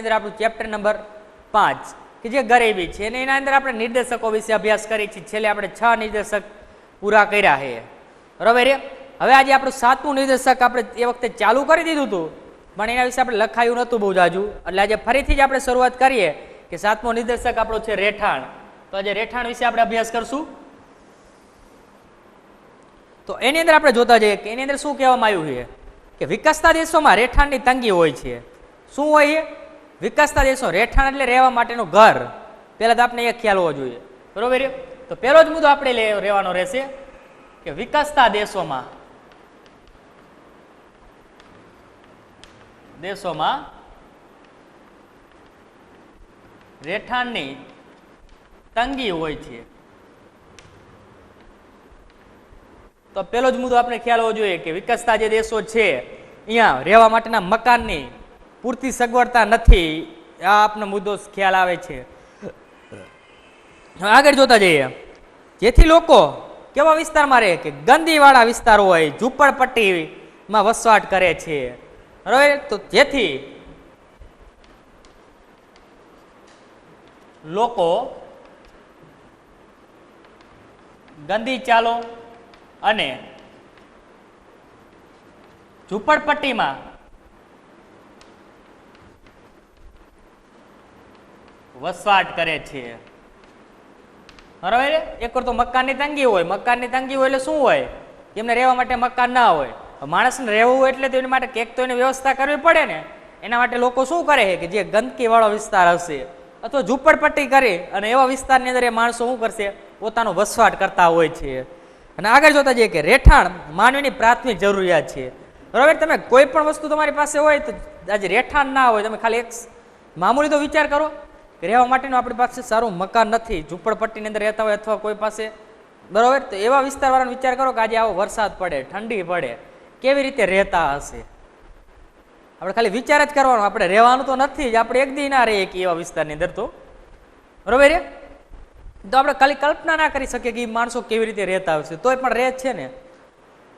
અંદર આપણું chapter number 5 કે જે ગરીબી છે અને એના અંદર આપણે નિર્દેશકો વિશે અભ્યાસ કરીએ છીએ. છેલ્લે આપણે 6 નિર્દેશક પૂરા કર્યા છે, બરાબર. હવે આજે આપણું 7મું નિર્દેશક આપણે એ વખતે ચાલુ કરી દીધું હતું, પણ એના વિશે આપણે લખાયું નહોતું બહુ જાજુ, એટલે આજે ફરીથી જ આપણે શરૂઆત કરીએ કે 7મો નિર્દેશક આપણો છે રહેઠાણ. તો આજે રહેઠાણ વિશે આપણે અભ્યાસ કરશું. તો એની અંદર આપણે જોતા જઈએ કે એની અંદર શું કહેવામાં આવ્યું છે કે વિકસતા દેશોમાં રહેઠાણની તંગી હોય છે. શું હોય છે? વિકસતા દેશો, રહેઠાણ એટલે રહેવા માટેનું ઘર. પહેલા તો આપણે એ ખ્યાલ હોવો જોઈએ, બરોબર. તો પહેલો જ મુદ્દો આપણે રહેવાનો રહેશે કે વિકસતા દેશોમાં રહેઠાણની તંગી હોય છે. તો પહેલો જ મુદ્દો આપણે ખ્યાલ હોવો જોઈએ કે વિકસતા જે દેશો છે અહીંયા રહેવા માટેના મકાનની પૂરતી સગવડતા નથી. આ આપણો મુદ્દો ખ્યાલ આવે છે. આગળ જોતા જઈએ, જેથી લોકો કેવા વિસ્તારમાં રહે કે ગંદીવાળા વિસ્તાર હોય, ઝૂંપડપટ્ટીમાં વસવાટ કરે છે, બરાબર. તો જેથી લોકો ગંદી ચાલો અને ઝૂંપડપટ્ટીમાં વસવાટ કરે છે, બરાબર. એક વાર તો મકાનની તંગી હોય, મકાનની તંગી હોય એટલે શું હોય? એમને રહેવા માટે મકાન ના હોય. માણસને રહેવું હોય એટલે તેની માટે કંઈક તો એની વ્યવસ્થા કરવી પડે ને. એના માટે લોકો શું કરે છે કે જે ગંદકીવાળો વિસ્તાર હશે અથવા ઝૂંપડપટ્ટી કરી અને એવા વિસ્તારની અંદર એ માણસો શું કરશે? પોતાનો વસવાટ કરતા હોય છે. અને આગળ જોતા જઈએ કે રહેઠાણ માનવીની પ્રાથમિક જરૂરિયાત છે, બરાબર. તમે કોઈ પણ વસ્તુ તમારી પાસે હોય તો આજે રહેઠાણ ના હોય, તમે ખાલી એક મામૂલી તો વિચાર કરો કે રહેવા માટેનું આપણી પાસે સારું મકાન નથી, ઝૂંપડપટ્ટીની અંદર રહેતા હોય અથવા કોઈ પાસે, બરાબર. તો એવા વિસ્તારવાળાનો વિચાર કરો કે આજે આવો વરસાદ પડે, ઠંડી પડે, કેવી રીતે રહેતા હશે? આપણે ખાલી વિચાર જ કરવાનો. આપણે રહેવાનું તો નથી જ, આપણે એક દી ના રહીએ કે એવા વિસ્તારની અંદર, તો બરાબર. તો આપણે ખાલી કલ્પના ના કરી શકીએ કે એ માણસો કેવી રીતે રહેતા હશે, તોય પણ રહે છે ને,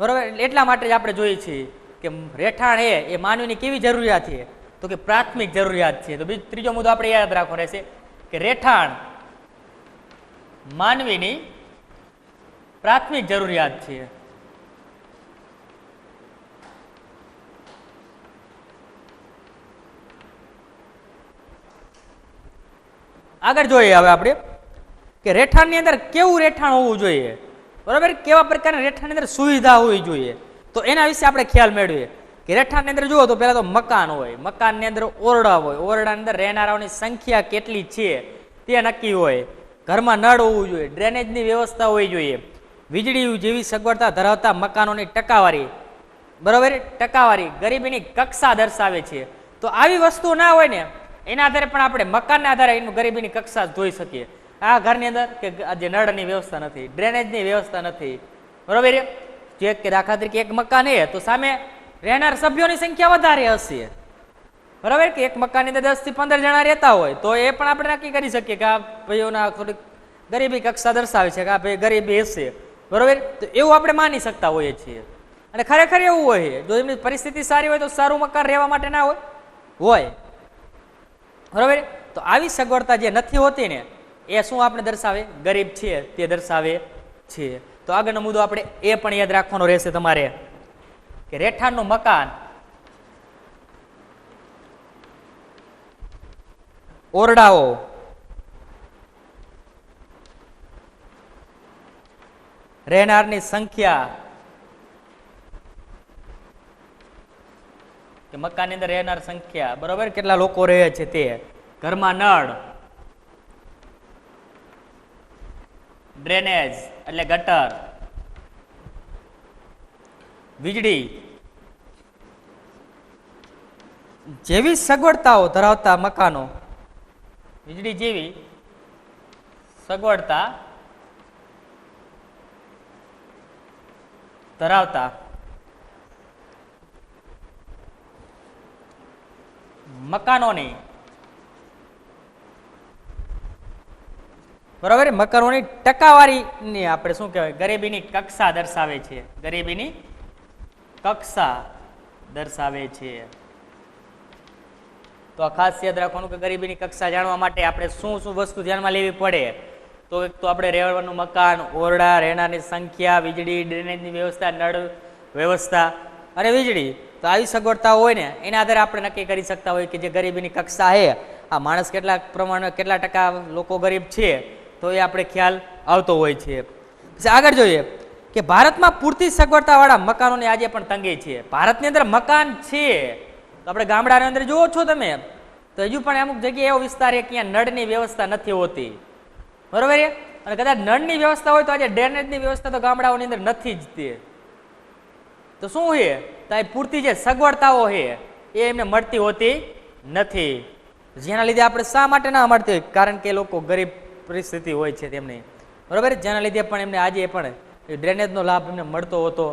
બરાબર. એટલા માટે જ આપણે જોઈએ છીએ કે રહેઠાણ એ માનવીની કેવી જરૂરિયાત છે? તો કે પ્રાથમિક જરૂરિયાત છે. તો ત્રીજો મુદ્દો આપણે યાદ રાખવો રહેશે કે રહેઠાણ માનવીની પ્રાથમિક જરૂરિયાત છે. આગળ જોઈએ હવે આપણે કે રહેઠાણની અંદર કેવું રહેઠાણ હોવું જોઈએ, બરાબર. કેવા પ્રકારની રહેઠાણની અંદર સુવિધા હોવી જોઈએ, તો એના વિશે આપણે ખ્યાલ મેળવીએ કે રહેઠાણની અંદર જુઓ તો પહેલા તો મકાન હોય, મકાનની અંદર ઓરડા હોય, ઓરડાની અંદર રહેનારાઓની સંખ્યા કેટલી છે તે નક્કી હોય. ઘરમાં નળ હોવું જોઈએ, ડ્રેનેજની વ્યવસ્થા હોવી જોઈએ, વીજળી જેવી સગવડતા ધરાવતા મકાનોની ટકાવારી, બરાબર. ટકાવારી ગરીબીની કક્ષા દર્શાવે છે. તો આવી વસ્તુ ના હોય ને એના આધારે પણ આપણે મકાનના આધારે એનું ગરીબીની કક્ષા જોઈ શકીએ. આ ઘરની અંદર કે જે નળની વ્યવસ્થા નથી, ડ્રેનેજની વ્યવસ્થા નથી, બરાબર. જે કે દાખલા તરીકે એક મકાન એ તો સામે રહેનાર સભ્યોની સંખ્યા વધારે હશે, બરાબર. કે એક મકાનની અંદર 10 થી 15 જણા રહેતા હોય તો એ પણ આપણે નક્કી કરી શકીએ કે આ ભાઈઓના થોડીક ગરીબી કક્ષા દર્શાવે છે કે આ ભાઈ ગરીબી હશે, બરાબર. તો એવું આપણે માની શકતા હોઈએ છીએ. અને ખરેખર એવું હોય, જો એમની પરિસ્થિતિ સારી હોય તો સારું મકાન રહેવા માટે ના હોય, બરાબર. તો આવી સગવડતા જે નથી હોતી ને એ શું આપણે દર્શાવે? ગરીબ છે તે દર્શાવે છે. તો આગળનો મુદ્દો આપણે એ પણ યાદ રાખવાનો રહેશે તમારે કે રહેઠાણનું મકાન, ઓરડાઓ, રહેનારની સંખ્યા, કે મકાનની અંદર રહેનાર સંખ્યા, બરાબર. કેટલા લોકો રહે છે તે, ઘરમાં નળ, ડ્રેનેજ એટલે ગટર, વીજળી જેવી સગવડતાઓ ધરાવતા મકાનો, વીજળી જેવી સગવડતા ધરાવતા મકાનોની, બરાબર. મકાનોની ટકાવારીની આપણે શું કહેવાય? ગરીબીની કક્ષા દર્શાવે છે, ગરીબીની કક્ષા દર્શાવે છે. તો આ ખાસ યાદ રાખવાનું કે ગરીબીની કક્ષા જાણવા માટે આપણે શું શું વસ્તુ ધ્યાનમાં લેવી પડે. તો એક તો આપણે રહેવાનું મકાન, ઓરડા, રહેનારની સંખ્યા, વીજળી, ડ્રેનેજની વ્યવસ્થા, નળ વ્યવસ્થા અને વીજળી. તો આવી સગવડતા હોય ને એના આધારે આપણે નક્કી કરી શકતા હોય કે જે ગરીબીની કક્ષા છે, આ માણસ કેટલા ટકા લોકો ગરીબ છે, તો એ આપણે ખ્યાલ આવતો હોય છે. પછી આગળ જોઈએ કે ભારતમાં પૂરતી સગવડતાવાળા મકાનોની આજે પણ તંગી છે. ભારતની અંદર મકાન છે, તો આપણે ગામડાની અંદર જુઓ છો તમે, તો હજુ પણ અમુક જગ્યાએ એવો વિસ્તાર છે કે ત્યાં નળની વ્યવસ્થા નથી હોતી, બરોબર છે. અને કદાચ નળની વ્યવસ્થા હોય તો આજે ડ્રેનેજની વ્યવસ્થા તો ગામડાઓની અંદર નથી જ તે. તો શું છે, તો એ પૂરતી જે સગવડતાઓ છે એ એમને મળતી હોતી નથી, જેના લીધે આપણે શા માટે ના મળતી હોય, કારણ કે લોકો ગરીબ પરિસ્થિતિ હોય છે તેમની, બરોબર. જેના લીધે પણ એમને આજે પણ ડ્રેનેજનો લાભ એમને મળતો હોતો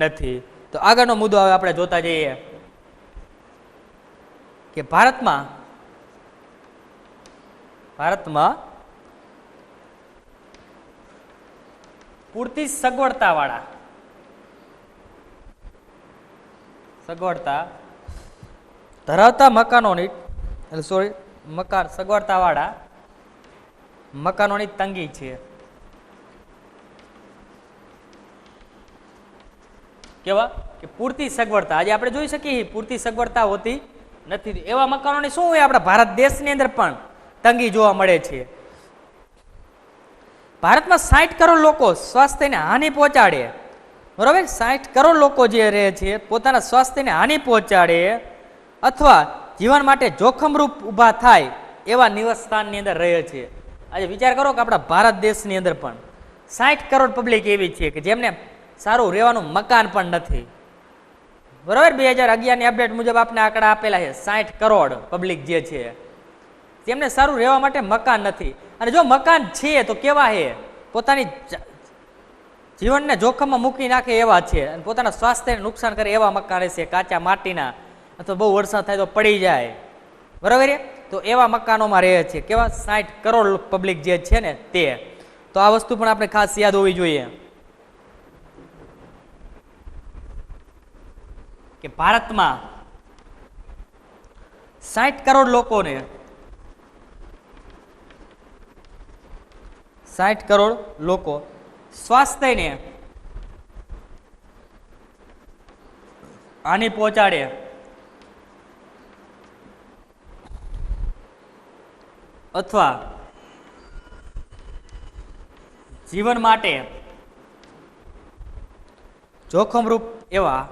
નથી. તો આગળનો મુદ્દો હવે આપણે જોતા જઈએ કે ભારતમાં પૂરતી સગવડતા ધરાવતા સગવડતાવાળા મકાનોની તંગી છે. કેવા કે પૂરતી સગવડતા આજે આપણે જોઈ શકીએ પૂરતી સગવડતા હોતી નથી. એવા મકાનોની શું હોય, આપણા ભારત દેશની અંદર પણ તંગી જોવા મળે છે. ભારતમાં 60 કરોડ લોકો સ્વાસ્થ્યને હાનિ પહોંચાડે, બરોબર. 60 કરોડ લોકો જે રહે છે પોતાના સ્વાસ્થ્યને હાનિ પહોંચાડે અથવા જીવન માટે જોખમરૂપ ઊભા થાય એવા નિવાસસ્થાનની અંદર રહે છે. આજે વિચાર કરો કે આપણા ભારત દેશની અંદર પણ 60 કરોડ પબ્લિક એવી છે કે જેમને સારું રહેવાનું મકાન પણ નથી, બરોબર. 2011ની અપડેટ મુજબ આપને આંકડા આપેલા છે. 60 કરોડ પબ્લિક જે છે તેમને સારું રહેવા માટે મકાન નથી. અને જો મકાન છે તો કેવા છે, પોતાની જીવનને જોખમમાં મૂકી નાખે એવા છે અને પોતાના સ્વાસ્થ્યને નુકસાન કરે એવા મકાન છે, કાચા માટીના અથવા બહુ વરસાદ થાય તો પડી જાય, બરોબર. તો એવા મકાનોમાં રહે છે કેવા 60 કરોડ પબ્લિક જે છે ને તે. તો આ વસ્તુ પણ આપણે ખાસ યાદ હોવી જોઈએ કે ભારતમાં 60 કરોડ લોકોને 60 કરોડ લોકો સ્વાસ્થ્યને હાનિ પહોંચાડે અથવા જીવન માટે જોખમરૂપ એવા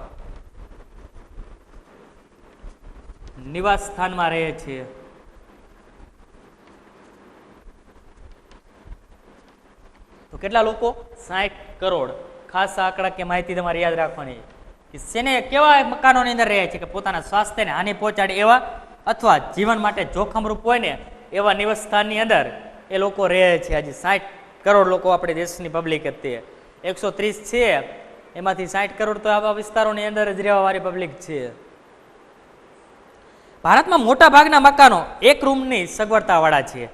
નિવાસ સ્થાનમાં રહે છે. તો કેટલા લોકો? 60 કરોડ. ખાસ આંકડા કે માહિતી તમારે યાદ રાખવાની કે શેને કેવા મકાનોની અંદર રહે છે કે પોતાના સ્વાસ્થ્યને હાનિ પહોંચાડે એવા અથવા જીવન માટે જોખમરૂપ હોય ને એવા નિવાસ સ્થાનની અંદર એ લોકો રહે છે. આજે 60 કરોડ લોકો આપણે દેશની પબ્લિક હતી 130 છે, એમાંથી 60 કરોડ તો આવા વિસ્તારોની અંદર જ રહેવાવાળી પબ્લિક છે. ભારતમાં મોટા ભાગના મકાનો એક રૂમની સગવડતાવાળા છે,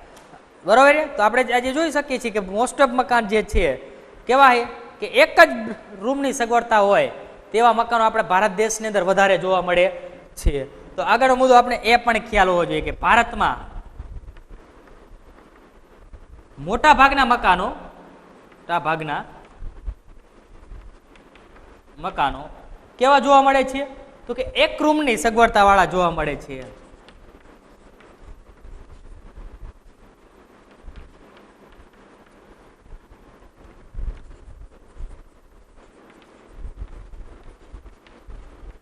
બરોબર. તો આપણે આજે જોઈ શકીએ છીએ કે મોસ્ટ ઓફ મકાન જે છે કેવા છે કે એક જ રૂમની સગવડતા હોય તેવા મકાનો આપણે ભારત દેશની અંદર વધારે જોવા મળે છે. તો આગળનો મુદ્દો આપણે એ પણ ખ્યાલ હોવો જોઈએ કે ભારતમાં મોટા ભાગના મકાનો કેવા જોવા મળે છે તો કે એક રૂમની સગવડતા વાળા જોવા મળે છે.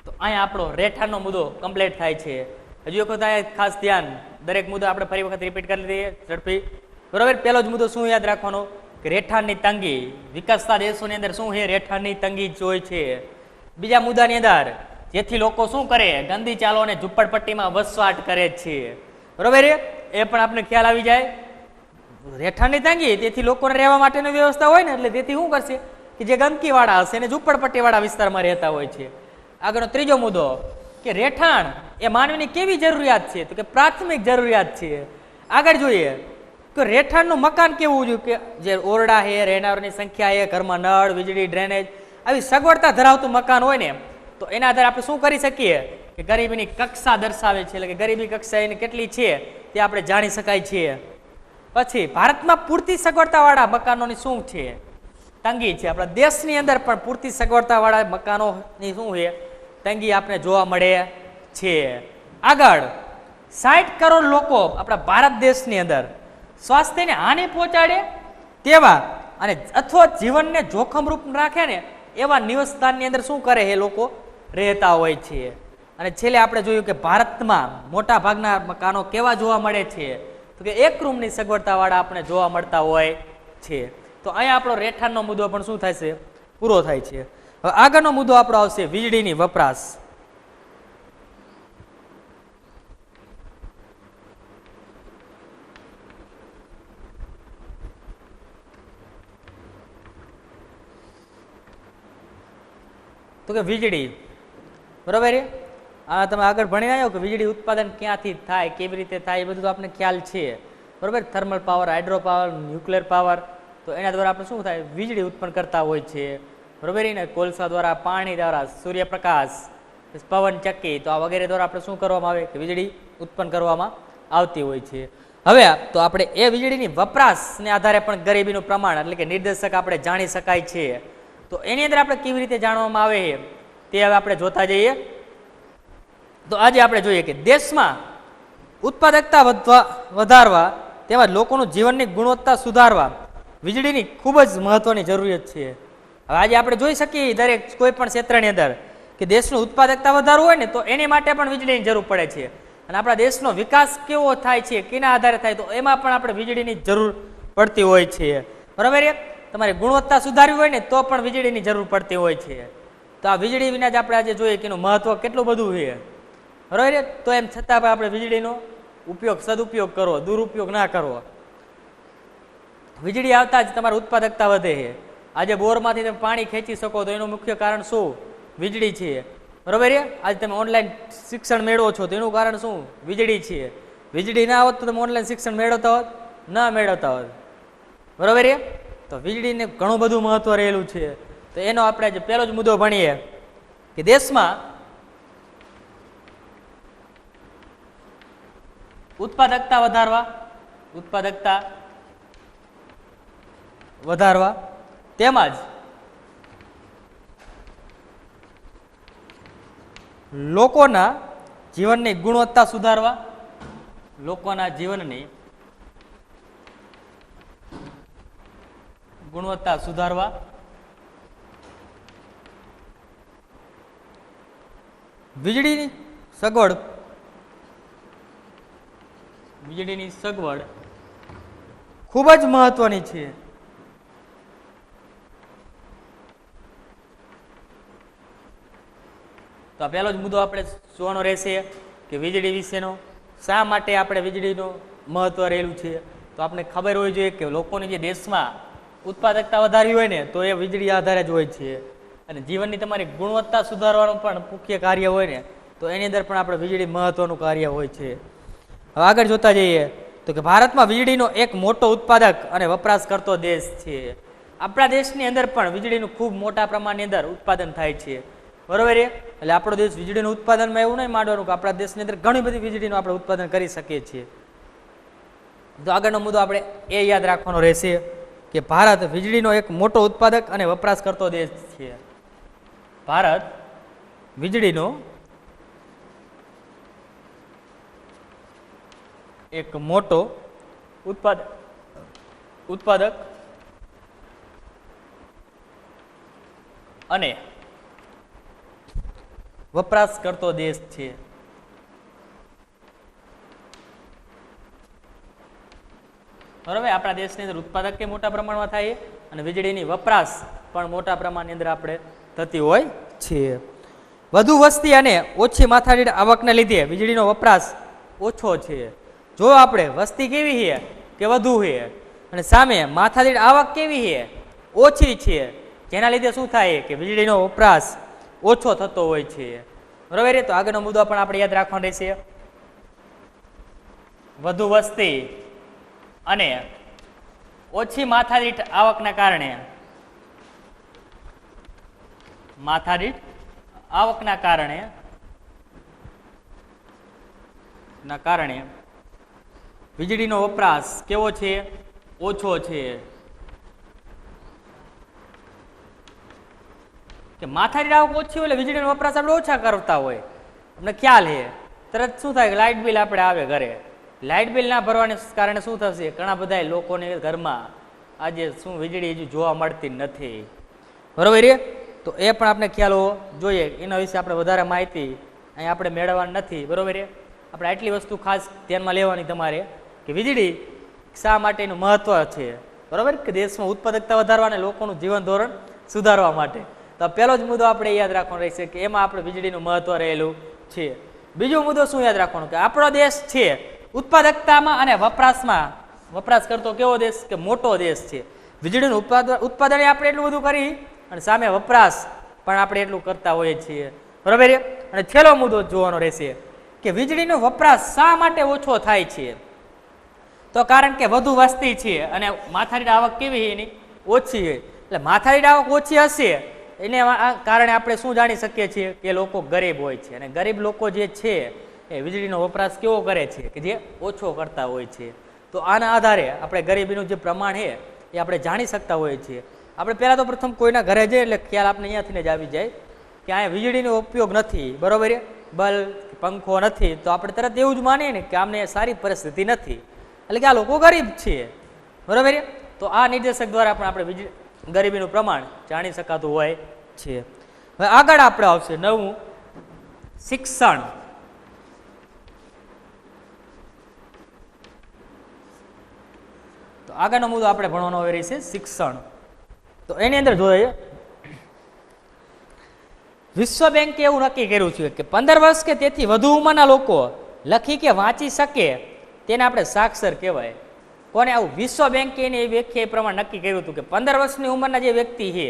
તો અહીંયા આપણો રહેઠાણનો મુદ્દો કમ્પ્લીટ થાય છે. હજુ એક વખત અહીંયા ખાસ ધ્યાન, દરેક મુદ્દો આપણે ફરી વખત રિપીટ કરી લઈએ ઝડપી, બરોબર. પહેલો જ મુદ્દો શું યાદ રાખવાનો કે રહેઠાણની તંગી. વિકસતા દેશોની અંદર શું છે, રહેઠાણની તંગી જ હોય છે. બીજા મુદ્દાની અંદર જેથી લોકો શું કરે, ગંદી ચાલો અને ઝુંપડપટ્ટીમાં વસવાટ કરે છે, બરોબર. એ પણ આપણે ખ્યાલ આવી જાય. રહેઠાણની તંગી, તેથી લોકોને રહેવા માટેની વ્યવસ્થા હોય ને એટલે તેથી શું કરશે કે જે ગંદકી વાળા હશે એને ઝુંપડપટ્ટી વાળા વિસ્તારમાં રહેતા હોય છે. આગળનો ત્રીજો મુદ્દો કે રહેઠાણ એ માનવીની કેવી જરૂરિયાત છે તો કે પ્રાથમિક જરૂરિયાત છે. આગળ જોઈએ તો રહેઠાણનું મકાન કેવું જોઈએ કે જે ઓરડા છે, રહેનારની સંખ્યા છે, ઘરમાં નળ, વીજળી, ડ્રેનેજ આવી સગવડતા ધરાવતું મકાન હોય ને તો એના આધારે આપણે શું કરી શકીએ કે ગરીબીની કક્ષા દર્શાવે છે, એટલે કે ગરીબી કક્ષા એની કેટલી છે તે આપણે જાણી શકાય છે. પછી ભારતમાં પૂરતી સગવડતાવાળા મકાનોની શું છે? તંગી છે. આપણા દેશની અંદર પણ પૂરતી સગવડતાવાળા મકાનોની શું છે? તંગી આપણે જોવા મળે છે. આગળ 60 કરોડ લોકો આપણા ભારત દેશની અંદર સ્વાસ્થ્યને હાનિ પહોંચાડે તેવા અને અથવા જીવનને જોખમરૂપ રાખે ને એવા નિવાસસ્થાનની અંદર શું કરે એ લોકો રહેતા હોય છે. અને છેલ્લે આપણે જોયું કે ભારતમાં મોટા ભાગના મકાનો કેવા જોવા મળે છે? તો કે એક રૂમની સગવડતાવાળા આપણે જોવા મળતા હોય છે. તો અહીંયા આપણો રહેઠાણનો મુદ્દો પણ શું થાય છે? પૂરો થાય છે. હવે આગળનો મુદ્દો આપણો આવશે વીજળીની વપરાશ. તો કે વીજળી, બરાબર. આ તમે આગળ ભણી આવ્યો કે વીજળી ઉત્પાદન ક્યાંથી થાય, કેવી રીતે થાય, એ બધું તો આપણને ખ્યાલ છે, બરાબર. Thermal power, hydro power, nuclear power, તો એના દ્વારા આપણે શું થાય? વીજળી ઉત્પન્ન કરતા હોય છે, બરાબર. ને કોલસા દ્વારા, પાણી દ્વારા, સૂર્યપ્રકાશ, પવન ચક્કી, તો આ વગેરે દ્વારા આપણે શું કરવામાં આવે? કે વીજળી ઉત્પન્ન કરવામાં આવતી હોય છે. હવે તો આપણે એ વીજળીની વપરાશને આધારે પણ ગરીબીનું પ્રમાણ એટલે કે નિર્દેશક આપણે જાણી શકાય છે. તો એની અંદર આપણે કેવી રીતે જાણવામાં આવે તે હવે આપણે જોતા જઈએ. તો આજે આપણે જોઈએ કે દેશમાં ઉત્પાદકતા વધારવા તેમજ લોકોનું જીવનની ગુણવત્તા સુધારવા વીજળીની ખૂબ જ મહત્વની જરૂરિયાત છે. હવે આજે આપણે જોઈ શકીએ દરેક કોઈ પણ ક્ષેત્રની અંદર કે દેશનું ઉત્પાદકતા વધારવું હોય ને તો એની માટે પણ વીજળીની જરૂર પડે છે. અને આપણા દેશનો વિકાસ કેવો થાય છે, કેના આધારે થાય, તો એમાં પણ આપણે વીજળીની જરૂર પડતી હોય છે, બરાબર. તમારી ગુણવત્તા સુધારવી હોય ને તો પણ વીજળીની જરૂર પડતી હોય છે. તો આ વીજળી વિના જ આપણે આજે જોઈએ કે એનું મહત્વ કેટલું બધું છે, બરાબર. તો એમ છતાં પણ આપણે વીજળીનો ઉપયોગ સદુપયોગ કરવો, દુરુપયોગ ના કરવો. વીજળી આવતા જ તમારી ઉત્પાદકતા વધે છે. આજે બોરમાંથી તમે પાણી ખેંચી શકો તો એનું મુખ્ય કારણ શું? વીજળી છે, બરાબર. આજે તમે ઓનલાઈન શિક્ષણ મેળવો છો તો એનું કારણ શું? વીજળી છે. વીજળી ના હોત તો તમે ઓનલાઈન શિક્ષણ મેળવતા હોત? ના મેળવતા હોત, બરાબર. તો વીજળીને ઘણું બધું મહત્વ રહેલું છે. તો એનો આપણે જે પહેલો જ મુદ્દો ભણીએ કે દેશમાં ઉત્પાદકતા વધારવા તેમજ લોકોના જીવનની ગુણવત્તા સુધારવા, લોકોના જીવનની ગુણવત્તા સુધારવા વીજળીની સગવડ ખૂબ જ મહત્વની છે. તો આ પહેલો જ મુદ્દો આપણે જોવાનો રહેશે કે વીજળી વિશેનો શા માટે આપણે વીજળીનું મહત્વ રહેલું છે. તો આપણે ખબર હોવી જોઈએ કે લોકોની જે દેશમાં ઉત્પાદકતા વધારવી હોય ને તો એ વીજળી આધારે જ હોય છે. અને જીવનની તમારી ગુણવત્તા સુધારવાનું પણ મુખ્ય કાર્ય હોય ને તો એની અંદર પણ આપણે વીજળી મહત્વનું કાર્ય હોય છે. હવે આગળ જોતા જઈએ તો કે ભારતમાં વીજળીનો એક મોટો ઉત્પાદક અને વપરાશ કરતો દેશ છે. આપણા દેશની અંદર પણ વીજળીનું ખૂબ મોટા પ્રમાણની અંદર ઉત્પાદન થાય છે, બરોબર. એટલે આપણો દેશ વીજળીનું ઉત્પાદનમાં એવું નહીં માંડવાનું કે આપણા દેશની અંદર ઘણી બધી વીજળીનું આપણે ઉત્પાદન કરી શકીએ છીએ. તો આગળનો મુદ્દો આપણે એ યાદ રાખવાનો રહેશે કે ભારત વીજળીનો એક મોટો ઉત્પાદક અને વપરાશ કરતો દેશ છે. ભારત વીજળીનો એક મોટો ઉત્પાદક અને વપરાશ કરતો દેશ છે. બરાબર. આપણા દેશની અંદર ઉત્પાદક કે મોટા પ્રમાણમાં થાય અને વીજળીની વપરાશ પણ મોટા પ્રમાણની અંદર આપણે થતી હોય છે. વધુ વસ્તી અને ઓછી માથાદીઠ આવકને લીધે વીજળીનો વપરાશ ઓછો છે. જો આપણે વસ્તી કેવી છે કે વધુ છે અને સામે માથાદીઠ આવક કેવી છે? ઓછી છે, જેના લીધે શું થાય કે વીજળીનો વપરાશ ઓછો થતો હોય છે, બરાબર. તો આગળનો મુદ્દો પણ આપણે યાદ રાખવાનો રહેશે. વધુ વસ્તી અને ઓછી માથાદીઠ આવકના કારણે ના કારણે વીજળીનો વપરાશ કેવો છે? ઓછો છે. કે માથાની આવક ઓછી હોય એટલે વીજળીનો વપરાશ આપણે ઓછા કરતા હોય, અમને ખ્યાલ છે. તરત શું થાય કે લાઇટ બિલ આપણે આવે ઘરે, લાઇટ બિલ ના ભરવાને કારણે શું થશે? ઘણા બધા લોકોને ઘરમાં આજે શું વીજળી હજુ જોવા મળતી નથી, બરોબર છે? તો એ પણ આપણે ખ્યાલ હોવો જોઈએ. એના વિશે આપણે વધારે માહિતી અહીં આપણે મેળવવાની નથી, બરોબર છે? આપણે આટલી વસ્તુ ખાસ ધ્યાનમાં લેવાની તમારે કે વીજળી શા માટેનું મહત્વ છે, બરોબર? કે દેશમાં ઉત્પાદકતા વધારવા અને લોકોનું જીવન ધોરણ સુધારવા માટે. તો પહેલો જ મુદ્દો આપણે યાદ રાખવાનો રહેશે કે એમાં આપણે વીજળીનું મહત્વ રહેલું છે. બીજો મુદ્દો શું યાદ રાખવાનો કે આપણો દેશ છે ઉત્પાદકતામાં અને વપરાશ કરતો કેવો દેશ? કે મોટો દેશ છે. વીજળીનું ઉત્પાદન આપણે એટલું બધું કરી અને સામે વપરાશ પણ આપણે એટલું કરતા હોઈએ છીએ, બરોબર છે? અને છેલ્લો મુદ્દો જોવાનો રહેશે કે વીજળીનો વપરાશ શા માટે ઓછો થાય છે? તો કારણ કે વધુ વસ્તી છે અને માથાની આવક કેવી એની? ઓછી છે. એટલે માથાની આવક ઓછી હશે એને કારણે આપણે શું જાણી શકીએ છીએ કે લોકો ગરીબ હોય છે, અને ગરીબ લોકો જે છે એ વીજળીનો વપરાશ કેવો કરે છે? કે જે ઓછો કરતા હોય છે. તો આના આધારે આપણે ગરીબીનું જે પ્રમાણ છે એ આપણે જાણી શકતા હોઈએ છીએ. આપણે પહેલાં તો પ્રથમ કોઈના ઘરે જઈએ એટલે ખ્યાલ આપણે અહીંયાથી જ આવી જાય કે અહીંયા વીજળીનો ઉપયોગ નથી, બરોબર છે? બલ્બ પંખો નથી, તો આપણે તરત એવું જ માનીએ ને કે આમને સારી પરિસ્થિતિ નથી, એટલે કે આ લોકો ગરીબ છે, બરોબર છે? તો આ નિર્દેશક દ્વારા પણ આપણે ગરીબીનું પ્રમાણ જાણી શકાતું હોય છે. હવે આગળ આપણે આવશે નવું શિક્ષણ. તો આગળનો મુદ્દો આપણે ભણવાનો આવે છે શિક્ષણ. તો એની અંદર જોઈએ વિશ્વ બેંકે એવું નક્કી કર્યું છે કે 15 વર્ષ કે તેથી વધુ ઉંમરના લોકો લખી કે વાંચી શકે તેને આપણે સાક્ષર કહેવાય. કોને આવું? વિશ્વ બેંકે એની વ્યાખ્યા એ પ્રમાણે નક્કી કર્યું હતું કે 15 વર્ષની ઉંમરના જે વ્યક્તિ છે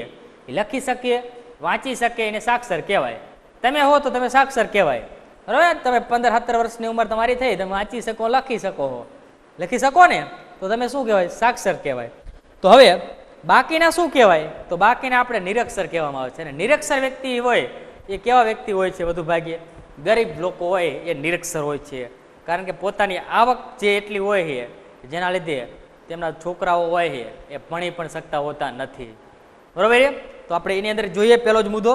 એ લખી શકે, વાંચી શકે, એને સાક્ષર કહેવાય. તમે હો તો તમે સાક્ષર કહેવાય, બરાબર? તમે 15-17 વર્ષની ઉંમર તમારી થઈ, તમે વાંચી શકો, લખી શકો હો, લખી શકો ને, તો તમે શું કહેવાય? સાક્ષર કહેવાય. તો હવે બાકીના શું કહેવાય? તો બાકીના આપણે નિરક્ષર કહેવામાં આવે છે. અને નિરક્ષર વ્યક્તિ હોય એ કેવા વ્યક્તિ હોય છે? વધુ ભાગ્યે ગરીબ લોકો હોય એ નિરક્ષર હોય છે, કારણ કે પોતાની આવક જે એટલી હોય છે જેના લીધે તેમના છોકરાઓ હોય છે એ ભણી પણ શકતા હોતા નથી, બરોબર છે? તો આપણે એની અંદર જોઈએ પહેલો જ મુદ્દો.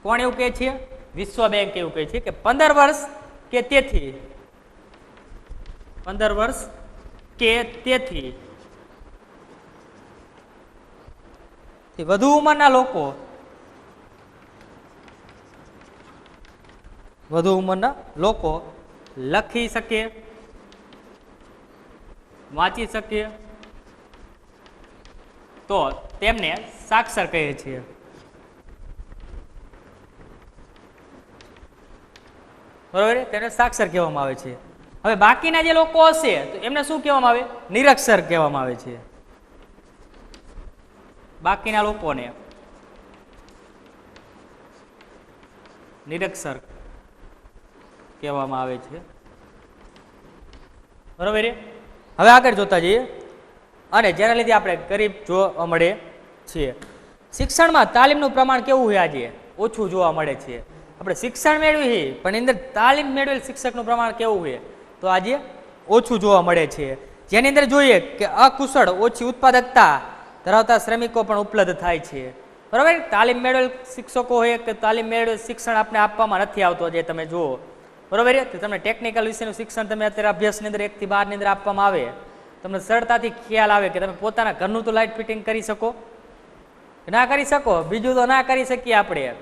કોણ એવું કહે છે? વિશ્વ બેંક એવું કહે છે કે 15 વર્ષ કે તેથી 15 વર્ષ કે તેથી વધુ ઉંમરના લોકો લખી શકે, વાંચી શકે તો તેમને સાક્ષર કહે છે. બરોબર? તેને સાક્ષર કહેવામાં આવે છે. હવે બાકીના જે લોકો હશે તો એમને શું કહેવામાં આવે? નિરક્ષર કહેવામાં આવે છે. બાકીના લોકોને નિરક્ષર કહેવામાં આવે છે, બરોબર? હવે આગળ જોતા જઈએ અને જેના લીધે આપણે ગરીબ જોવા મળે છે. શિક્ષણમાં તાલીમનું પ્રમાણ કેવું છે? આજે ઓછું જોવા મળે છે. આપણે શિક્ષણ મેળવી પણ એની અંદર તાલીમ મેળવેલ શિક્ષકનું પ્રમાણ કેવું છે? તો આજે ઓછું જોવા મળે છે. જેની અંદર જોઈએ કે અકુશળ, ઓછી ઉત્પાદકતા ધરાવતા શ્રમિકો પણ ઉપલબ્ધ થાય છે, બરાબર? તાલીમ મેળવેલ શિક્ષકો હોય કે તાલીમ મેળવેલ શિક્ષણ આપણે આપવામાં નથી આવતું. જે તમે જુઓ, બરોબર છે? તમને ટેકનિકલ વિશેનું શિક્ષણ તમે અત્યારે અભ્યાસની અંદર 1 થી 12 ની અંદર આપવામાં આવે, તમને સરળતાથી ખ્યાલ આવે કે તમે પોતાના ઘરનું તો લાઇટ ફિટિંગ કરી શકો, ના કરી શકો, બીજું તો ના કરી શકીએ આપણે.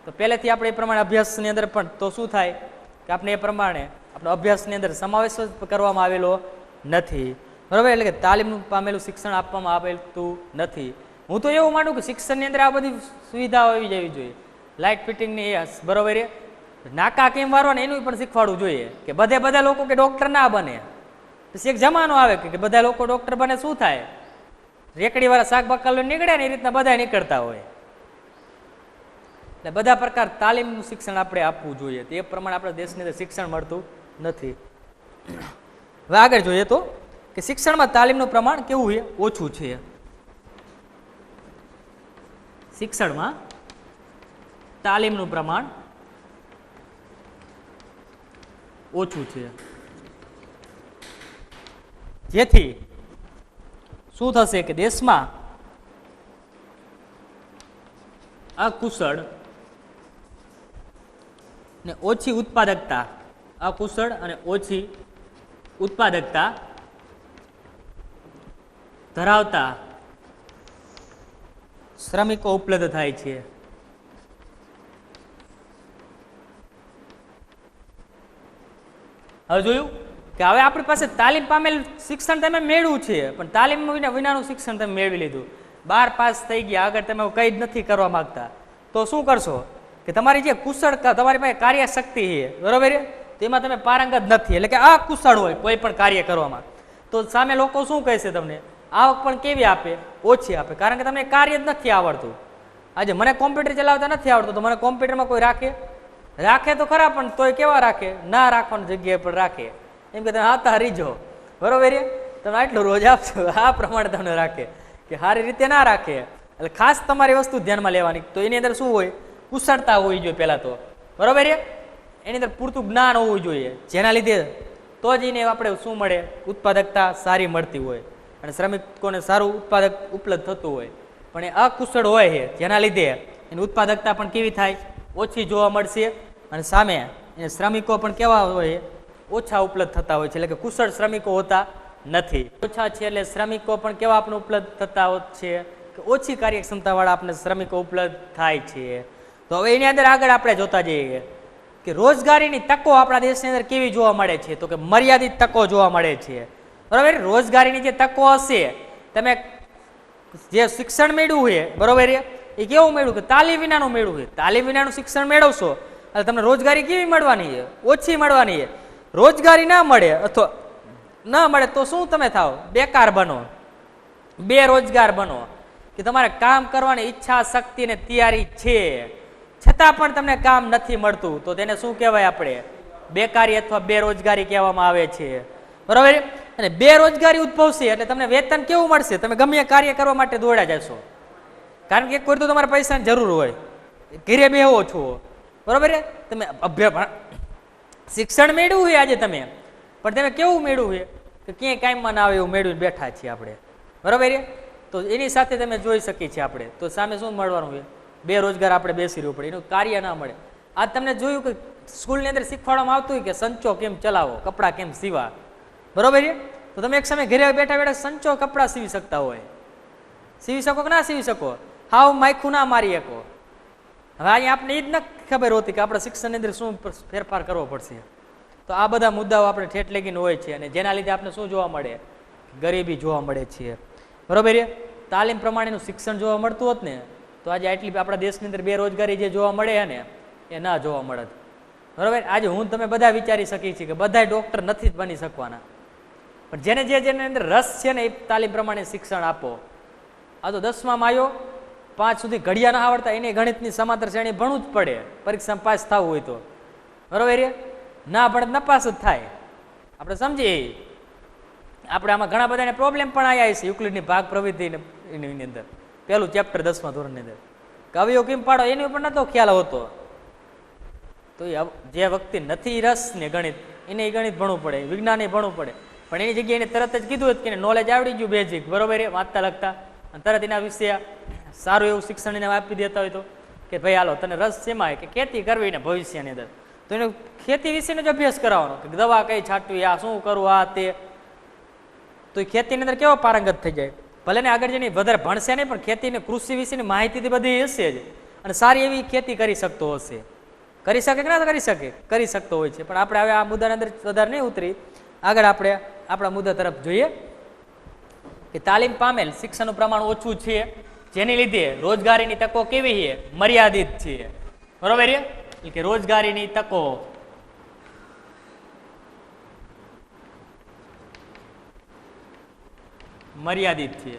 તો પહેલેથી આપણે એ પ્રમાણે અભ્યાસની અંદર પણ તો શું થાય કે આપણે એ પ્રમાણે આપણો અભ્યાસની અંદર સમાવેશ કરવામાં આવેલો નથી, બરાબર? એટલે કે તાલીમનું પામેલું શિક્ષણ આપવામાં આવેલું નથી. હું તો એવું માનું કે શિક્ષણની અંદર આ બધી સુવિધાઓ આવી જવી જોઈએ. લાઇટ ફિટિંગની, બરોબર છે? નાકા કેમ વારવાને એનું પણ શીખવાડવું જોઈએ કે બધા લોકો કે ડૉક્ટર ના બને. પછી એક જમાનો આવે કે બધા લોકો ડૉક્ટર બને, શું થાય? રેકડીવાળા શાક બકાલો નીકળે ને એ રીતના બધા નીકળતા હોય. એટલે બધા પ્રકાર તાલીમનું શિક્ષણ આપણે આપવું જોઈએ. તે પ્રમાણે આપણા દેશની અંદર શિક્ષણ મળતું નથી. હવે આગળ જોઈએ તો કે શિક્ષણમાં તાલીમનું પ્રમાણ કેવું છે? ઓછું છે. શિક્ષણમાં તાલીમનું પ્રમાણ ઓછું છે, જેથી શું થશે કે દેશમાં અકુશળ ને ઓછી ઉત્પાદકતા, અકુશળ અને ઓછી ઉત્પાદકતા ધરાવતા શ્રમિકો ઉપલબ્ધ થાય છે. હવે જોયું કે હવે આપણી પાસે તાલીમ પામેલ શિક્ષણ તમે મેળવ્યું છે, પણ તાલીમ વિનાનું શિક્ષણ તમે મેળવી લીધું, 12 પાસ થઈ ગયા, આગળ તમે કંઈ જ નથી કરવા માંગતા, તો શું કરશો કે તમારી જે કુશળ, તમારી પાસે કાર્ય શક્તિ છે, બરોબર છે, તેમાં તમે પારંગત નથી, એટલે કે અકુશળ હોય કોઈ પણ કાર્ય કરવામાં, તો સામે લોકો શું કહેશે તમને? આવક પણ કેવી આપે? ઓછી આપે, કારણ કે તમને કાર્ય જ નથી આવડતું. આજે મને કોમ્પ્યુટર ચલાવતા નથી આવડતું, તો મને કોમ્પ્યુટરમાં કોઈ રાખે તો ખરા, પણ તોય કેવા રાખે? ના રાખવાની જગ્યાએ પણ રાખે, એમ કે તમે આતા હરીજો, બરોબર છે, તમે આટલું રોજ આપશો, આ પ્રમાણે તમને રાખે, કે સારી રીતે ના રાખે. એટલે ખાસ તમારી વસ્તુ ધ્યાનમાં લેવાની, તો એની અંદર શું હોય? કુશળતા હોવી જોઈએ પહેલાં તો, બરોબર છે, એની અંદર પૂરતું જ્ઞાન હોવું જોઈએ, જેના લીધે તો જ એને આપણે શું મળે? ઉત્પાદકતા સારી મળતી હોય અને શ્રમિકોને સારું ઉત્પાદક ઉપલબ્ધ થતું હોય. પણ એ અકુશળ હોય છે, જેના લીધે એની ઉત્પાદકતા પણ કેવી થાય? ઓછી જોવા મળશે, અને સામે એને શ્રમિકો પણ કેવા હોય? ઓછા ઉપલબ્ધ થતા હોય છે, એટલે કે કુશળ શ્રમિકો હોતા નથી, ઓછા છે, એટલે શ્રમિકો પણ કેવા આપણે ઉપલબ્ધ થતા હોય છે કે ઓછી કાર્યક્ષમતાવાળા આપણે શ્રમિકો ઉપલબ્ધ થાય છે. તો હવે એની અંદર આગળ આપણે જોતા જઈએ કે રોજગારીની તકો આપણા દેશની અંદર કેવી જોવા મળે છે? તો કે મર્યાદિત તકો જોવા મળે છે, બરાબર. રોજગારીની જે તકો હશે, તમે જે શિક્ષણ મેળવ્યું છે, બરોબર, એ કેવું મેળવ્યું? કે તાલીમ વિનાનું મેળવ્યું છે. તાલીમ વિનાનું શિક્ષણ મેળવશો એટલે તમને રોજગારી કેવી મળવાની છે? ઓછી મળવાની છે. રોજગારી ના મળે અથવા ના મળે તો શું તમે થાવ? બેકાર બનો, બેરોજગાર બનો, કે તમારે કામ કરવાની ઈચ્છા, શક્તિ ને તૈયારી છે, છતાં પણ તમને કામ નથી મળતું, તો તેને શું કહેવાય? આપણે બેકારી અથવા બેરોજગારી કહેવામાં આવે છે, બરાબર. અને બેરોજગારી ઉદ્ભવશે એટલે તમને વેતન કેવું મળશે? તમે ગમે કાર્ય કરવા માટે દોડ્યા જશો, કારણ કે કોઈ તો તમારે પૈસાની જરૂર હોય, ઘરે બેહો છો, બરાબર. તમે શિક્ષણ મેળવ્યું છે આજે તમે, પણ તમે કેવું મેળવ્યું છે? કે ક્યાંય કામમાં ના આવે એવું મેળવીને બેઠા છીએ આપણે, બરાબર. તો એની સાથે તમે જોઈ શકીએ છીએ આપણે, તો સામે શું મળવાનું છે? બેરોજગાર આપણે બેસી રહેવું પડે, એનું કાર્ય ના મળે. આ તમને જોયું કે સ્કૂલની અંદર શીખવાડવામાં આવતું હોય કે સંચો કેમ ચલાવો, કપડાં કેમ સીવા, બરોબર છે. તો તમે એક સમય ઘરે બેઠા બેઠા સંચો કપડાં સીવી શકતા હોય, સીવી શકો કે ના સીવી શકો? હાવ માયખું ના મારી શકો. હવે અહીંયા આપણે એ જ ન ખબર હોતી કે આપણા શિક્ષણની અંદર શું ફેરફાર કરવો પડશે. તો આ બધા મુદ્દાઓ આપણે ઠેઠ લગીને હોય છે, અને જેના લીધે આપણે શું જોવા મળે? ગરીબી જોવા મળે છે, બરોબર છે. તાલીમ પ્રમાણેનું શિક્ષણ જોવા મળતું હોત ને, તો આજે આટલી આપણા દેશની અંદર બેરોજગારી જે જોવા મળે છે ને, એ ના જોવા મળત, બરોબર. આજે હું તમે બધા વિચારી શકીએ છીએ કે બધા ડૉક્ટર નથી જ બની શકવાના, પણ જેની અંદર રસ છે ને, એ તાલીમ પ્રમાણે શિક્ષણ આપો. આ તો 10માં આવ્યો, 5 સુધી ઘડિયા ના આવડતા, એને ગણિતની સમાંતર શ્રેણી ભણવું જ પડે પરીક્ષામાં પાસ થવું હોય તો, બરોબર. ના ભણે નપાસ જ થાય. આપણે સમજીએ, આપણે આમાં ઘણા બધાને પ્રોબ્લેમ પણ આવ્યા છે. યુક્લિડની ભાગ પ્રવૃત્તિ એની અંદર પહેલું ચેપ્ટર 10મા ધોરણની અંદર કવિઓ કેમ પાડો એની ઉપર નતો ખ્યાલ હોતો, તો જે વ્યક્તિ નથી રસ ને ગણિત, એને ગણિત ભણવું પડે, વિજ્ઞાન ભણવું પડે, પણ એની જગ્યાએ એને તરત જ કીધું કે નોલેજ આવડી ગયું બેઝિક, બરોબર, વાંચતા લખતા, અને તરત એના વિશે સારું એવું શિક્ષણ એને આપી દેતા હોય તો કે ભાઈ હાલો તને રસ શેમાં કે ખેતી કરવી ને ભવિષ્યની અંદર, તો એને ખેતી વિશેનો જ અભ્યાસ કરાવવાનો કે દવા કઈ છાંટવી, આ શું કરવું, આ તે, તો એ ખેતીની અંદર કેવો પારંગત થઈ જાય. ભલે ને આગળ જઈને વધારે ભણશે નહીં, પણ ખેતીને કૃષિ વિશેની માહિતી બધી હશે જ, અને સારી એવી ખેતી કરી શકતો હશે. કરી શકે કે ના કરી શકે? કરી શકતો હોય છે. પણ આપણે હવે આ મુદ્દાની અંદર વધારે નહીં ઉતરી, આગળ આપણે આપણા મુદ્દા તરફ જોઈએ કે તાલીમ પામેલ શિક્ષણનું પ્રમાણ ઓછું છે, જેની લીધે રોજગારીની તકો કેવી છે? મર્યાદિત છે, બરોબર. એટલે કે રોજગારીની તકો મર્યાદિત છે.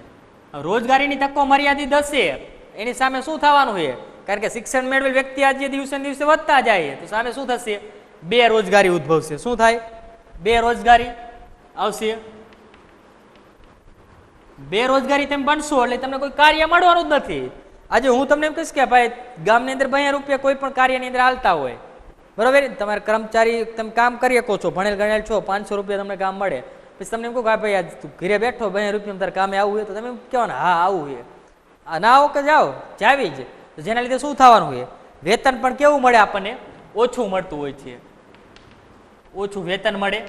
રોજગારીની તકો મર્યાદિત હશે, એની સામે શું થવાનું છે? કારણ કે શિક્ષણ મેળવેલ વ્યક્તિ આજે દિવસે ને દિવસે વધતા જાય, તો સામે શું થશે? બેરોજગારી ઉદ્ભવશે. શું થાય? બેરોજગારી આવશે. બેરોજગારી તેમ બનશો એટલે તમને કોઈ કાર્ય મળવાનું જ નથી. આજે હું તમને એમ કહીશ કે ભાઈ ગામની અંદર ₹2 કોઈ પણ કાર્યની અંદર હાલતા હોય, બરોબર. તમારે કર્મચારી તમે કામ કરી શકો છો, ભણેલ ગણેલ છો, 500 રૂપિયા તમને કામ મળે, પછી તમને એમ કહું કે ભાઈ આજ તું ઘરે બેઠો 2 રૂપિયા તારે કામે આવવું હોય તો તમે કહો ને હા આવું છે, ના આવો કે જાઓ જાવી જ. તો જેના લીધે શું થવાનું હોય, વેતન પણ કેવું મળે આપણને, ઓછું મળતું હોય છે, ઓછું વેતન મળે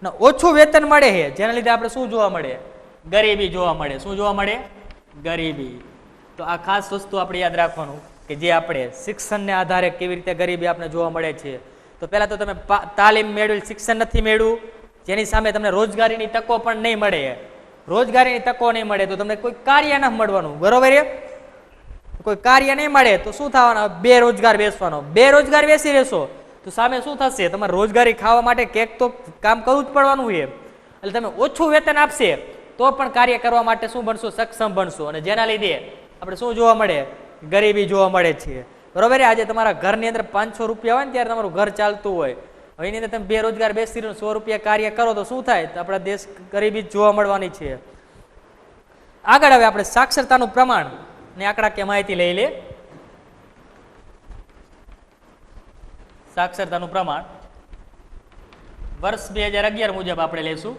ને ઓછું વેતન મળે છે, જેના લીધે આપણે શું જોવા મળે, ગરીબી જોવા મળે. શું જોવા મળે, ગરીબી. તો આ ખાસ વસ્તુ આપણે યાદ રાખવાનું કે જે આપણે શિક્ષણને આધારે કેવી રીતે ગરીબી આપણે જોવા મળે છે. તો પહેલા તો તમે તાલીમ મેળવેલ શિક્ષણ નથી મેળવ્યું, જેની સામે તમને રોજગારીની તકો પણ નહીં મળે. રોજગારીની તકો નહીં મળે તો તમને કોઈ કાર્ય ન મળવાનું, બરોબર છે. કોઈ કાર્ય નહીં મળે તો શું થવાનું, બેરોજગાર બેસવાનો. બેરોજગાર બેસી રહેશો તો સામે શું થશે, તમારે રોજગારી ખાવા માટે ક્યાંક તો કામ કરવું જ પડવાનું હોય. એટલે તમે ઓછું વેતન આપશે તો પણ કાર્ય કરવા માટે શું બનશો, સક્ષમ બનશો. અને જેના લીધે આપણે શું જોવા મળે, ગરીબી જોવા મળે છે, બરોબર. આજે તમારા ઘરની અંદર 500 રૂપિયા હોય ને ત્યારે તમારું ઘર ચાલતું હોય, હવે એની અંદર તમે બેરોજગાર બેસી રહ્યો 100 રૂપિયા કાર્ય કરો તો શું થાય, તો આપણા દેશ ગરીબી જોવા મળવાની છે. આગળ હવે આપણે સાક્ષરતાનું પ્રમાણ ને આંકડાકીય માહિતી લઈ લે. સાક્ષરતાનું પ્રમાણ વર્ષ 2011 મુજબ આપણે લઈશું.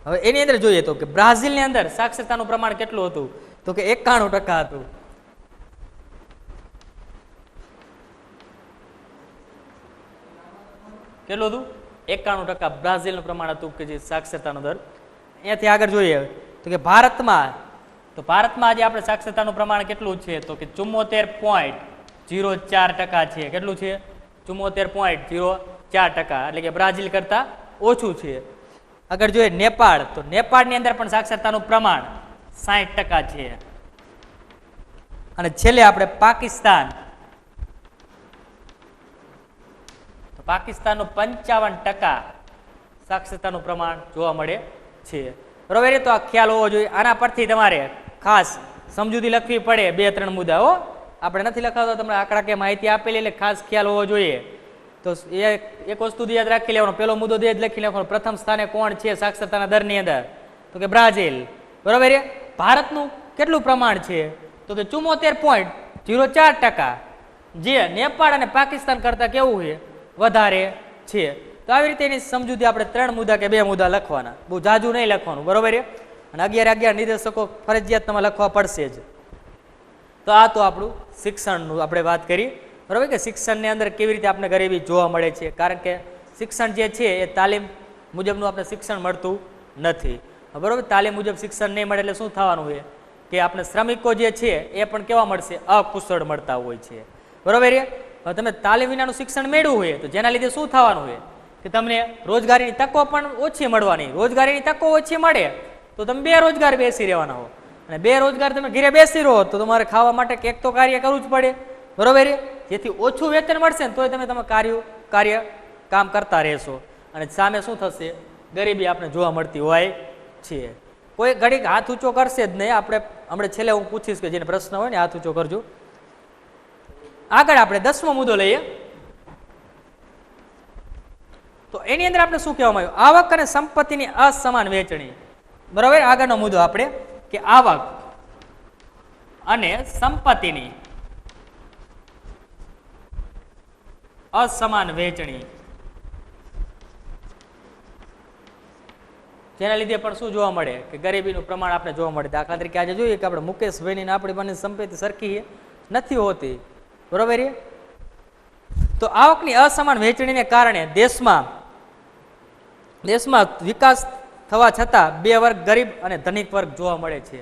હવે એની અંદર જોઈએ તો કે બ્રાઝિલની અંદર સાક્ષરતાનું પ્રમાણ કેટલું હતું, તો કે 91% હતું. કેટલું હતું, 91% બ્રાઝિલનું પ્રમાણ હતું કે જે સાક્ષરતાનો દર. અહીંયાથી આગળ જોઈએ તો કે ભારતમાં, તો ભારતમાં આજે આપણે સાક્ષરતાનું પ્રમાણ કેટલું છે, તો કે 74.04% છે. કેટલું છે, 74.04%, એટલે કે બ્રાઝિલ કરતા ઓછું છે. આગળ જોઈએ નેપાળ, તો નેપાળની અંદર પણ સાક્ષરતાનું પ્રમાણ 60% છે. અને છેલ્લે આપણે પાકિસ્તાન, તો પાકિસ્તાનનું 55% સાક્ષરતાનું પ્રમાણ જોવા મળે છે, બરોબર. તો આ ખ્યાલ હોવો જોઈએ. આના પરથી તમારે ખાસ સમજૂતી લખવી પડે, 2-3 મુદ્દાઓ આપણે નથી લખાવતા, તમને આંકડાકીય માહિતી આપેલી એટલે ખાસ ખ્યાલ હોવો જોઈએ. તો એક વસ્તુ યાદ રાખી લેવાનો, પહેલો મુદ્દો જ લખી લેવાનો, પ્રથમ સ્થાને કોણ છે સાક્ષરતાના દરની અંદર, તો કે બ્રાઝિલ, બરોબર. ભારતનું કેટલું પ્રમાણ છે, તો કે 74.04%, જે નેપાળ અને પાકિસ્તાન કરતા કેવું છે, વધારે છે. તો આવી રીતે એની સમજૂતી આપણે 3 મુદ્દા કે 2 મુદ્દા લખવાના, બહુ જાજુ નહીં લખવાનું, બરોબર. અને 11 નિર્દેશકો ફરજિયાત તમારે લખવા પડશે જ. તો આ તો આપણું શિક્ષણનું આપણે વાત કરી, બરોબર, કે શિક્ષણની અંદર કેવી રીતે આપણે ગરીબી જોવા મળે છે. કારણ કે શિક્ષણ જે છે એ તાલીમ મુજબનું આપણે શિક્ષણ મળતું નથી, બરોબર. તાલીમ મુજબ શિક્ષણ નહીં મળે એટલે શું થવાનું હોય કે આપણે શ્રમિકો જે છે એ પણ કેવા મળશે, અકુશળ મળતા હોય છે, બરોબર. હવે તમે તાલીમ વિનાનું શિક્ષણ મેળવ્યું હોય તો જેના લીધે શું થવાનું હોય કે તમને રોજગારીની તકો પણ ઓછી મળવાની. રોજગારીની તકો ઓછી મળે તો તમે બેરોજગાર બેસી રહેવાના હો, અને બેરોજગાર તમે ઘરે બેસી રહો તો તમારે ખાવા માટે ક્યાંક તો કાર્ય કરવું જ પડે, બરોબર. જેથી ઓછું વેતન મળશે ને તોય તમે કાર્ય કામ કરતા રહેશો, અને સામે શું થશે, ગરીબી આપણે જોવા મળતી હોય છે. કોઈ ઘડીક હાથ ઊંચો કરશે જ નહીં. આપણે હમણાં છેલ્લે હું પૂછીશ કે જેને પ્રશ્ન હોય ને હાથ ઊંચો કરજો. આગળ આપણે 10મો મુદ્દો લઈએ. તો એની અંદર આપણે શું કહેવામાં આવ્યું, આવક અને સંપત્તિની અસમાન વહેંચણી, બરોબર. આગળનો મુદ્દો આપણે કે આવક અને સંપત્તિની અસમાન વહેંચણી, જેના લીધે પણ શું જોવા મળે કે ગરીબીનું પ્રમાણ આપણે જોવા મળે. દાખલા તરીકે આજે જોઈએ કે આપણે મુકેશભાઈની આપણી બંને સંપત્તિ સરખી નથી હોતી, બરોબર. તો આવકની અસમાન વહેંચણીને કારણે દેશમાં વિકાસ થવા છતાં 2 વર્ગ, ગરીબ અને ધનિક વર્ગ જોવા મળે છે.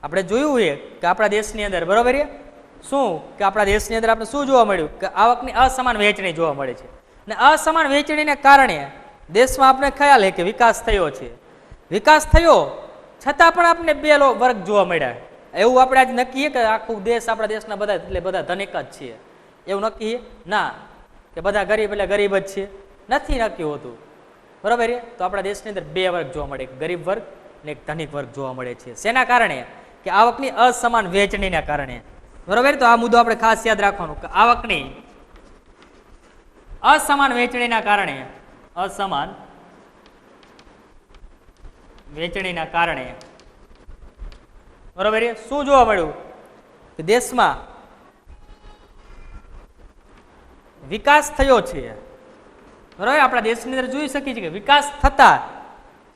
આપણે જોયું છે કે આપણા દેશની અંદર, બરોબર, શું કે આપણા દેશની અંદર આપણે શું જોવા મળ્યું કે આવકની અસમાન વહેંચણી જોવા મળે છે. અને અસમાન વહેંચણીને કારણે દેશમાં આપણે ખ્યાલ છે કે વિકાસ થયો છે. વિકાસ થયો છતાં પણ આપણે 2 વર્ગ જોવા મળ્યા. એવું આપણે આજ નક્કીએ કે આખું દેશ, આપણા દેશના બધા એટલે બધા ધનિક જ છીએ એવું નક્કી ના, કે બધા ગરીબ એટલે ગરીબ જ છે, નથી નક્કી હોતું, બરોબર. તો આપણા દેશની અંદર 2 વર્ગ જોવા મળે, એક ગરીબ વર્ગ અને એક ધનિક વર્ગ જોવા મળે છે. શેના કારણે, કે આવકની અસમાન વહેંચણીના કારણે, બરોબર. તો આ મુદ્દો આપણે ખાસ યાદ રાખવાનો કે આવકની અસમાન વહેંચણીના કારણે, અસમાન વહેંચણીના કારણે, બરોબર, શું જોવા મળ્યું કે દેશમાં વિકાસ થયો છે, બરાબર. આપણા દેશની અંદર જોઈ શકીએ છીએ કે વિકાસ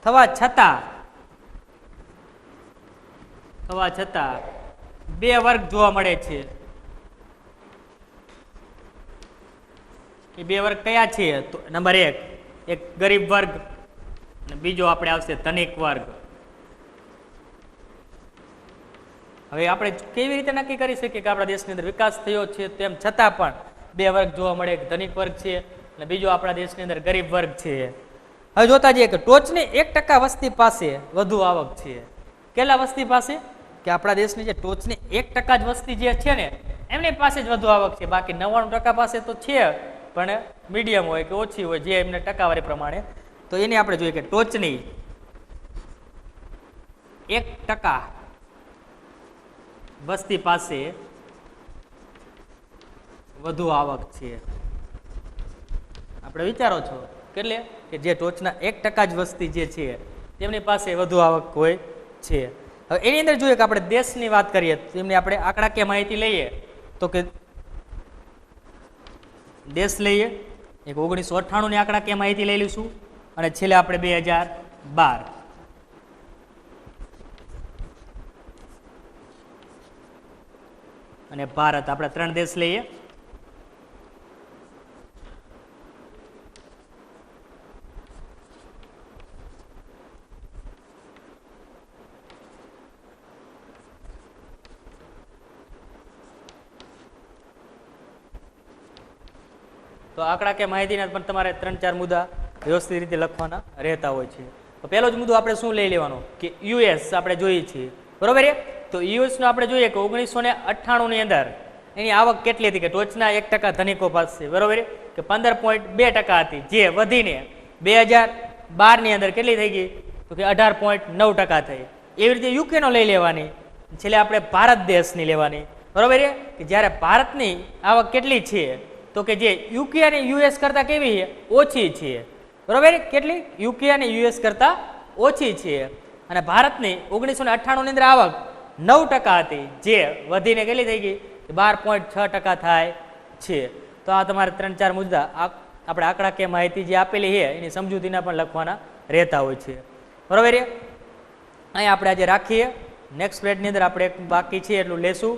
થવા છતાં બે વર્ગ જોવા મળે છે. એ બે વર્ગ કયા છે? તો નંબર એક ગરીબ વર્ગ અને બીજો આપણે આવશે ધનિક વર્ગ. હવે આપણે કેવી રીતે નક્કી કરી શકીએ કે આપણા દેશની અંદર વિકાસ થયો છે તેમ છતાં પણ બે વર્ગ જોવા મળે? એક ધનિક વર્ગ છે અને બીજો આપણા દેશની અંદર ગરીબ વર્ગ છે. હવે જોતા જઈએ કે ટોચની 1% વસ્તી પાસે વધુ આવક છે. કેટલા વસ્તી પાસે? કે આપણા દેશની જે ટોચની 1% જ વસ્તી જે છે ને એમની પાસે જ વધુ આવક છે. બાકી 99% પાસે તો છે પણ મીડિયમ હોય કે ઓછી હોય, જે એમને ટકાવારી પ્રમાણે. તો એની આપણે જોઈએ કે ટોચની 1% વસ્તી પાસે વધુ આવક છે. આપણે વિચારો છો કેટલે કે જે ટોચના 1% જ વસ્તી જે છે તેમની પાસે વધુ આવક હોય છે. હવે એની અંદર જોઈએ કે આપણે દેશની વાત કરીએ તો એમની આપણે આંકડાકીય માહિતી લઈએ તો કે દેશ લઈએ એક 1998 ની આંકડાકીય માહિતી લઈ લઈશું અને છેલ્લે આપણે 2012. અને ભારત, આપણે 3 દેશ લઈએ. તો આંકડાકીય માહિતીના પણ તમારે 3-4 મુદ્દા વ્યવસ્થિત રીતે લખવાના રહેતા હોય છે. તો પહેલો જ મુદ્દો આપણે શું લઈ લેવાનો કે યુએસ આપણે જોઈએ છીએ, બરોબર છે. તો યુએસનો આપણે જોઈએ કે 1998 ની અંદર એની આવક કેટલી હતી કે ટોચના 1% ધનિકો પાસે, બરોબર કે 15.2% હતી, જે વધીને 2012 ની અંદર કેટલી થઈ ગઈ તો કે 18.9% થઈ. એવી રીતે યુકેનો લઈ લેવાની, છેલ્લે આપણે ભારત દેશની લેવાની, બરોબર છે કે જ્યારે ભારતની આવક કેટલી છે તો કે જે યુકે અને યુએસ કરતા કેવી છે? ઓછી છે, બરોબર. કેટલી? યુકે અને યુએસ કરતા ઓછી છે. અને ભારતની 1998 ની અંદર આવક 9% હતી, જે વધીને કેટલી થઈ ગઈ? 12.6% થાય છે. તો આ તમારે 3-4 મુદ્દા આપણે આંકડાકીય માહિતી જે આપેલી છે એની સમજૂતીના પણ લખવાના રહેતા હોય છે, બરોબર. અહીં આપણે આજે રાખીએ. નેક્સ્ટ પ્લેટની અંદર આપણે બાકી છે એટલું લેશું.